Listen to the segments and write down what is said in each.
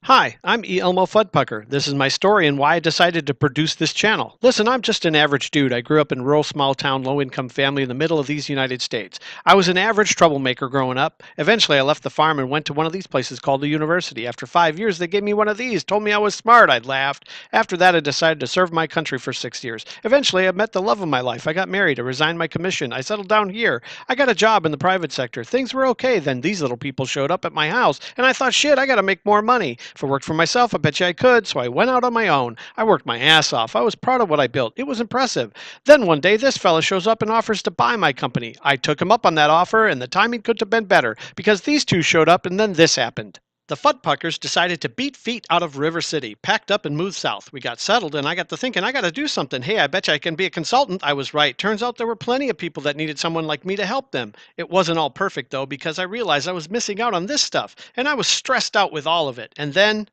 Hi, I'm E. Elmo Phudpucker. This is my story and why I decided to produce this channel. Listen, I'm just an average dude. I grew up in a rural, small town, low income family in the middle of these United States. I was an average troublemaker growing up. Eventually, I left the farm and went to one of these places called a university. After 5 years, they gave me one of these, told me I was smart. I laughed. After that, I decided to serve my country for 6 years. Eventually, I met the love of my life. I got married. I resigned my commission. I settled down here. I got a job in the private sector. Things were okay. Then these little people showed up at my house, and I thought, shit, I got to make more money. If I worked for myself, I bet you I could, so I went out on my own. I worked my ass off. I was proud of what I built. It was impressive. Then one day, this fella shows up and offers to buy my company. I took him up on that offer, and the timing couldn't have been better, because these two showed up, and then this happened. The Phudpuckers decided to beat feet out of River City, packed up and moved south. We got settled, and I got to thinking, I got to do something. Hey, I bet you I can be a consultant. I was right. Turns out there were plenty of people that needed someone like me to help them. It wasn't all perfect, though, because I realized I was missing out on this stuff, and I was stressed out with all of it. And then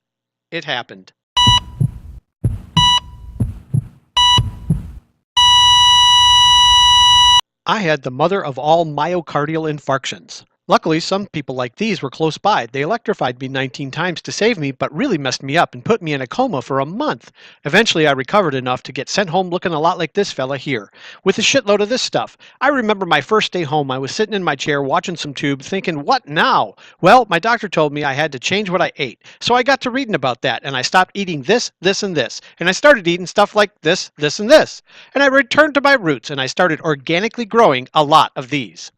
it happened. I had the mother of all myocardial infarctions. Luckily, some people like these were close by. They electrified me 19 times to save me, but really messed me up and put me in a coma for a month. Eventually, I recovered enough to get sent home looking a lot like this fella here, with a shitload of this stuff. I remember my first day home, I was sitting in my chair watching some tube thinking, what now? Well, my doctor told me I had to change what I ate. So I got to reading about that, and I stopped eating this, this, and this. And I started eating stuff like this, this, and this. And I returned to my roots, and I started organically growing a lot of these.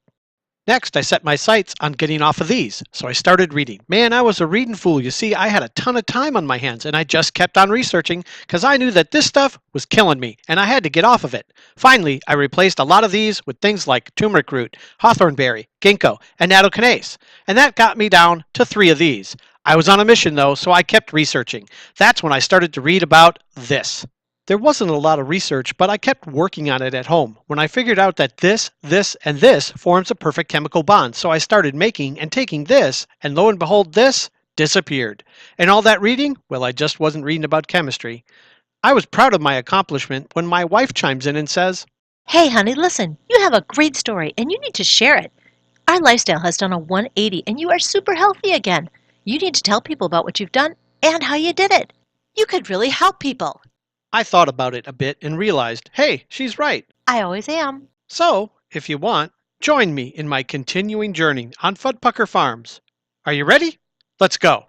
Next, I set my sights on getting off of these, so I started reading. Man, I was a reading fool. You see, I had a ton of time on my hands, and I just kept on researching because I knew that this stuff was killing me, and I had to get off of it. Finally, I replaced a lot of these with things like turmeric root, hawthornberry, ginkgo, and nattokinase, and that got me down to 3 of these. I was on a mission, though, so I kept researching. That's when I started to read about this. There wasn't a lot of research, but I kept working on it at home. When I figured out that this, and this forms a perfect chemical bond, so I started making and taking this, and lo and behold, this disappeared. And all that reading? Well, I just wasn't reading about chemistry. I was proud of my accomplishment when my wife chimes in and says, Hey, honey, listen, you have a great story and you need to share it. Our lifestyle has done a 180 and you are super healthy again. You need to tell people about what you've done and how you did it. You could really help people. I thought about it a bit and realized, hey, she's right. I always am. So, if you want, join me in my continuing journey on Phudpucker Farms. Are you ready? Let's go.